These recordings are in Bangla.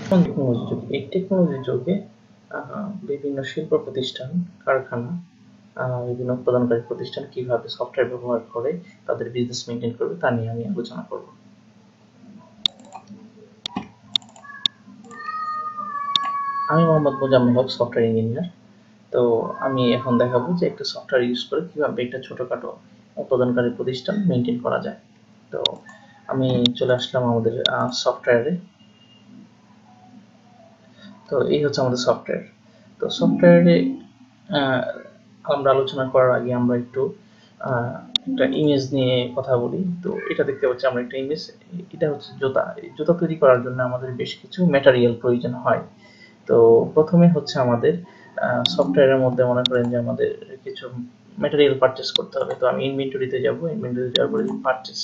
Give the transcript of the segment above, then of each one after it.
এখন টেকনোলজি যুগ, এই টেকনোলজি যুগে বিভিন্ন শিল্প প্রতিষ্ঠান, কারখানা, বিভিন্ন উৎপাদনকারী প্রতিষ্ঠান কিভাবে সফটওয়্যার ব্যবহার করে তাদের বিজনেস মেইনটেইন করবে তা নিয়ে আমি আলোচনা করব। আমি মোহাম্মদ মোজাম্মেল হক, সফটওয়্যার ইঞ্জিনিয়ার। তো আমি এখন দেখাবো যে একটা সফটওয়্যার ইউজ করে কিভাবে একটা ছোটখাটো উৎপাদনকারী প্রতিষ্ঠান মেইনটেইন করা যায়। তো আমি চলে আসলাম আমাদের সফটওয়্যারে। তো এই হচ্ছে আমাদের সফটওয়্যার। তো সফটওয়্যারে আমরা আলোচনা করার আগে আমরা একটু একটা ইমেজ নিয়ে কথা বলি। তো এটা দেখতে পাচ্ছি আমরা একটা ইমেজ, এটা হচ্ছে জুতা। এই জুতা তৈরি করার জন্য আমাদের বেশ কিছু ম্যাটেরিয়াল প্রয়োজন হয়। তো প্রথমে হচ্ছে আমাদের সফটওয়্যারের মধ্যে মনে করেন যে আমাদের কিছু ম্যাটেরিয়াল পারচেস করতে হবে। তো আমি ইনভেন্টরিতে যাব, ইনভেন্টরিতে যাওয়ার পরে পারচেস।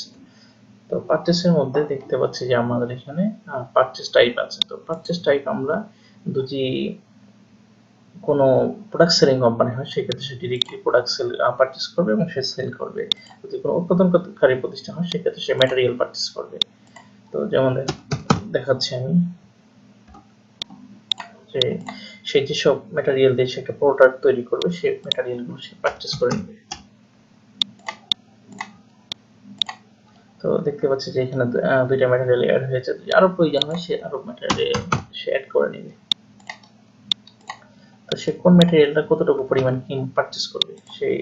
তো পারচেসের মধ্যে দেখতে পাচ্ছি যে আমাদের এখানে পারচেস টাইপ আছে। তো পারচেস টাইপ আমরা যদি কোনো প্রোডাক্ট সেলিং কোম্পানি হয় সেক্ষেত্রে সে ডিরেক্টলি প্রোডাক্ট পারচেস করবে এবং সে সেল করবে। যদি কোনো উৎপাদনকারী প্রতিষ্ঠান হয় সেক্ষেত্রে সে ম্যাটেরিয়াল পারচেস করবে। তো যেমন দেখাচ্ছি আমি যে সে যেসব ম্যাটেরিয়াল দিয়ে সে একটা প্রোডাক্ট তৈরি করবে সেই ম্যাটেরিয়ালগুলো সে পারচেস করে নেবে। তো দেখতে পাচ্ছি যে এখানে দুইটা ম্যাটেরিয়াল অ্যাড হয়েছে, আরো প্রয়োজন হয় সে আরো ম্যাটেরিয়াল সে অ্যাড করে নেবে। তো সে কোন ম্যাটেরিয়ালটা কতটুকু পরিমাণ পারচেস করবে সেই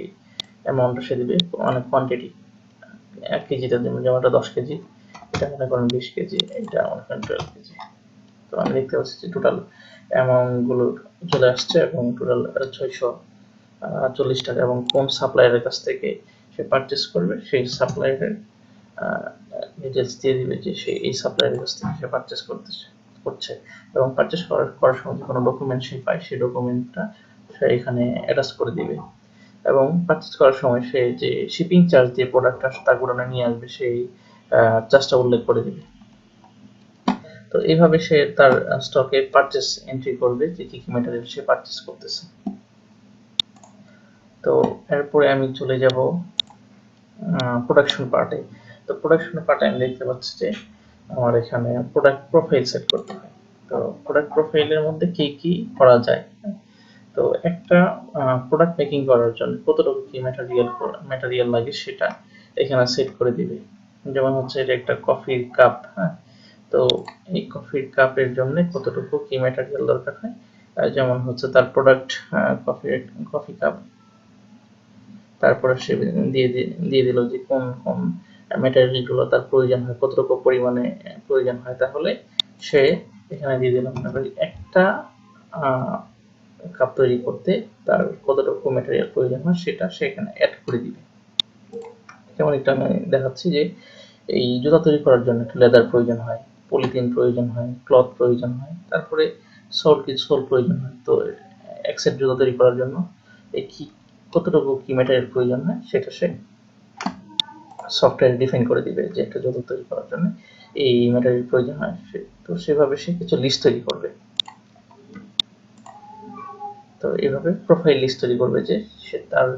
অ্যামাউন্টটা সে দিবে, মানে কোয়ান্টিটি। 1 কেজিতে যেমন এটা 10 কেজি, এটা মনে করেন 20 কেজি, এটা মনে করেন 12 কেজি। তো আমি দেখতে পাচ্ছি যে টোটাল অ্যামাউন্ট গুলো চলে আসছে এবং টোটাল 640 টাকা, এবং কোন সাপ্লায়ারের কাছ থেকে সে পারচেস করবে সেই সাপ্লায়ারের ডিটেলস দিয়ে দিবে যে সে এই সাপ্লায়ারের কাছ থেকে সে পারচেস করছে, এবং পারচেস করার সময় যে কোনো ডকুমেন্ট সে পায় সেই ডকুমেন্টটা সে এখানে অ্যাটাচ করে দিবে, এবং পারচেস করার সময় সে যে শিপিং চার্জ দিয়ে প্রোডাক্টটা তার গোডাউনে নিয়ে আসবে সেই চার্জটা উল্লেখ করে দিবে। তো এইভাবে সে তার স্টকে পারচেস এন্ট্রি করবে যে কি কি ম্যাটেরিয়াল সে পারচেস করতেছে। তো এরপরে আমি চলে যাব প্রোডাকশন পার্টে। তো প্রোডাকশন পার্টে আমি দেখতে পাচ্ছি যে আমার এখানে প্রোডাক্ট প্রোফাইল সেট করতে হয়। তো প্রোডাক্ট প্রোফাইলের মধ্যে কি কি করা যায়। তো একটা প্রোডাক্ট মেকিং করার জন্য কতটুকু কি ম্যাটেরিয়াল লাগে সেটা এখানে সেট করে দিবে। যেমন হচ্ছে এটা একটা কফির কাপ, হ্যাঁ। তো এই কফির কাপের জন্য কতটুকু কি ম্যাটেরিয়াল দরকার হয়, যেমন হচ্ছে তার প্রোডাক্ট কফি কাপ, তারপরে সে দিয়ে দিল যে কোন কোন ম্যাটেরিয়াল গুলো তার প্রয়োজন হয়, কতটুকু পরিমাণে প্রয়োজন হয়, তাহলে সে এখানে দিয়ে দিল একটা কাপ তৈরি করতে তার কতটুকু ম্যাটেরিয়াল প্রয়োজন হয় সেটা সে এখানে অ্যাড করে দিবে। যেমন এটা আমি দেখাচ্ছি যে এই জুতা তৈরি করার জন্য একটা লেদার প্রয়োজন হয়, পলিথিন প্রয়োজন হয়, ক্লথ প্রয়োজন হয়, তারপরে সোল প্রয়োজন হয়। তো এক সেট জুতা তৈরি করার জন্য এই কি কতটুকু কি ম্যাটেরিয়াল প্রয়োজন হয় সেটা সে সফটওয়্যার ডিফাইন করে দিবে যে একটা জুতা তৈরি করার জন্য এই ম্যাটেরিয়াল প্রয়োজন হয়। তো সেভাবে সে কিছু লিস্ট তৈরি করবে। তো এইভাবে প্রোফাইল লিস্ট তৈরি করবে যে সে তার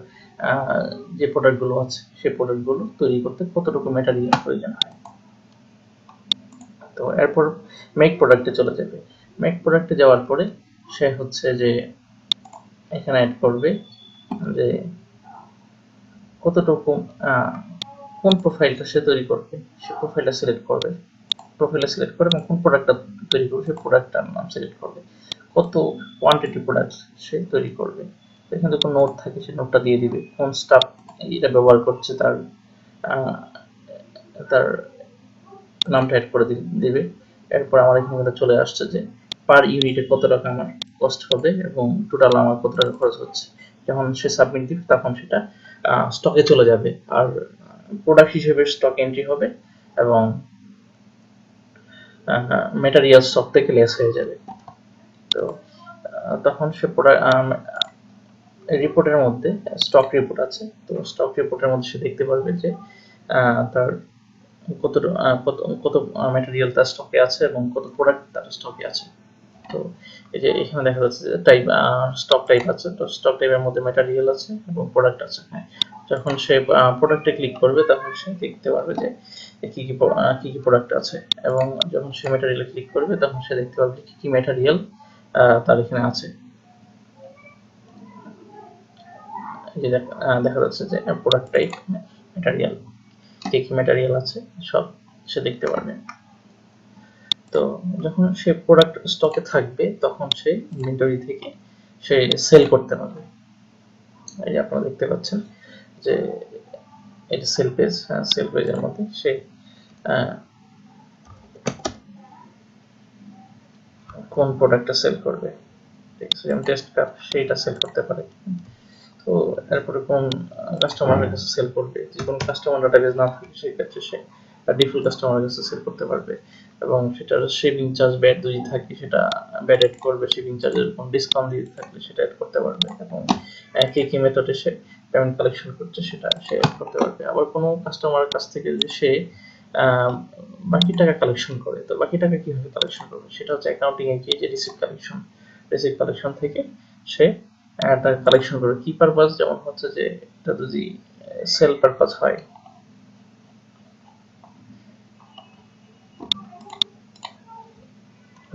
যে প্রোডাক্টগুলো আছে সেই প্রোডাক্টগুলো তৈরি করতে কতটুকু ম্যাটেরিয়াল প্রয়োজন হয়। তো এরপর মেক প্রোডাক্টে চলে যাবে। মেক প্রোডাক্টে যাওয়ার পরে সে হচ্ছে যে এখানে অ্যাড করবে যে কতটুকু কোন প্রোফাইলটা সে তৈরি করবে সে প্রোফাইলটা সিলেক্ট করবে, এবং কোন প্রোডাক্টটা তৈরি করবে সেই প্রোডাক্টটার নাম সিলেক্ট করবে, কত কোয়ান্টিটি প্রোডাক্ট সে তৈরি করবে। এখানে যখন নোট থাকে সেই নোটটা দিয়ে দিবে, কোন স্টাফ এটা ব্যবহার করছে তার তার নামটা অ্যাড করে দিবে। এরপর আমার এখানে চলে আসছে যে পার ইউনিটে কত টাকা আমার কস্ট হবে এবং টোটাল আমার কত টাকা খরচ হচ্ছে। যখন সে সাবমিট দিবে তখন সেটা স্টকে চলে যাবে, আর প্রোডাক্ট হিসেবে স্টক এন্ট্রি হবে এবং ম্যাটেরিয়াল স্টক থেকে লেস হয়ে যাবে। তো তখন সে রিপোর্টের মধ্যে স্টক রিপোর্ট আছে, তো স্টক রিপোর্টের মধ্যে সে দেখতে পারবে যে তার কত ম্যাটেরিয়াল তার স্টকে আছে এবং কত প্রোডাক্ট তার স্টকে আছে। তো এই যে এখানে দেখা যাচ্ছে যে টাইপ স্টক টাইপ আছে, তো স্টক টাইপের মধ্যে ম্যাটেরিয়াল আছে এবং প্রোডাক্ট আছে। হ্যাঁ, যখন সে প্রোডাক্টে ক্লিক করবে তখন সে দেখতে পারবে যে কি কি প্রোডাক্ট আছে, এবং যখন সে ম্যাটেরিয়ালে ক্লিক করবে তখন সে দেখতে পারবে কি কি ম্যাটেরিয়াল তার এখানে আছে। এই যে দেখা যাচ্ছে যে প্রোডাক্ট টাইপ, ম্যাটেরিয়াল, কি কি ম্যাটেরিয়াল আছে সব সে দেখতে পারবে। তো যখন সে প্রোডাক্ট স্টকে থাকবে তখন সে ইনভেন্টরি থেকে সে সেল করতে পারবে। এই যে আপনারা দেখতে পাচ্ছেন যে এটা সেল পেজ, সেল পেজের মধ্যে সে কোন প্রোডাক্টটা সেল করবে, ঠিক আছে, যেমন টেস্ট কাপ সেইটা সেল করতে পারে। তো এরপরে কোন কাস্টমারের কাছে সেল করবে, যে কোনো কাস্টমার ডাটাবেজ না থাকে সেই ক্ষেত্রে সে ডিফল্ট কাস্টমারের কাছে সেল করতে পারবে, এবং সেটার শেপিং চার্জ ব্যাড যদি থাকে সেটা ব্যাড এড করবে, শেপিং চার্জের কোনো ডিসকাউন্ট দিয়ে থাকলে সেটা এড করতে পারবে, এবং কি মেথডে সে পেমেন্ট কালেকশন করছে সেটা সে এড করতে পারবে। আবার কোনো কাস্টমারের কাছ থেকে যদি সে বাকি টাকা কালেকশন করে, তো বাকি টাকা কিভাবে কালেকশন করবে সেটা হচ্ছে অ্যাকাউন্টিং এ গিয়ে যে রিসিভ কালেকশন থেকে সে টাকা কালেকশন করবে। কি পারপাস, যেমন হচ্ছে যে এটা যদি সেল পারপাস হয়,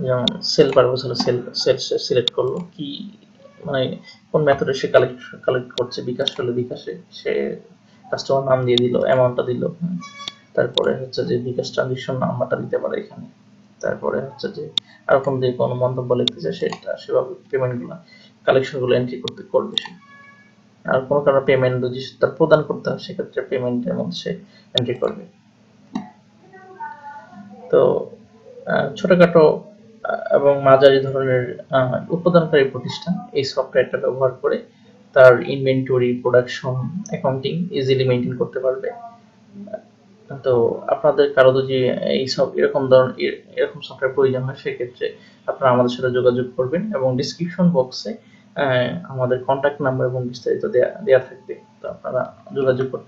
যেমন সেল পারপাস হলে সেল সিলেক্ট করলো, কি মানে কোন মেথডে সে কালেক্ট করছে, বিকাশ হলে বিকাশে সে কাস্টমার নাম দিয়ে দিল, অ্যামাউন্টটা দিল, তারপরে হচ্ছে যে বিকাশ ট্রানজেকশন নাম্বারটা দিতে পারে এখানে, তারপরে হচ্ছে যে আর কোন দিকে কোনো মন্তব্য লিখতে চায় সেটা সেভাবে পেমেন্টগুলো কালেকশনগুলো এন্ট্রি করবে সে। আর কোনো কারণে পেমেন্ট যদি তার প্রদান করতে হয় সেক্ষেত্রে পেমেন্টের মধ্যে সে এন্ট্রি করবে। তো ছোটখাটো এবং মাঝারি ধরনের উৎপাদনকারী প্রতিষ্ঠান এই সফটওয়্যারটা ব্যবহার করে তার inventory, production, accounting easily maintain করতে পারবে। তো আপনাদের কারো যদি এরকম সফটওয়্যার প্রয়োজন হয় সেক্ষেত্রে আপনারা আমাদের সাথে যোগাযোগ করবেন, এবং ডিসক্রিপশন বক্সে আমাদের কন্ট্যাক্ট নাম্বার এবং বিস্তারিত দেয়া থাকবে, তো আপনারা যোগাযোগ করতে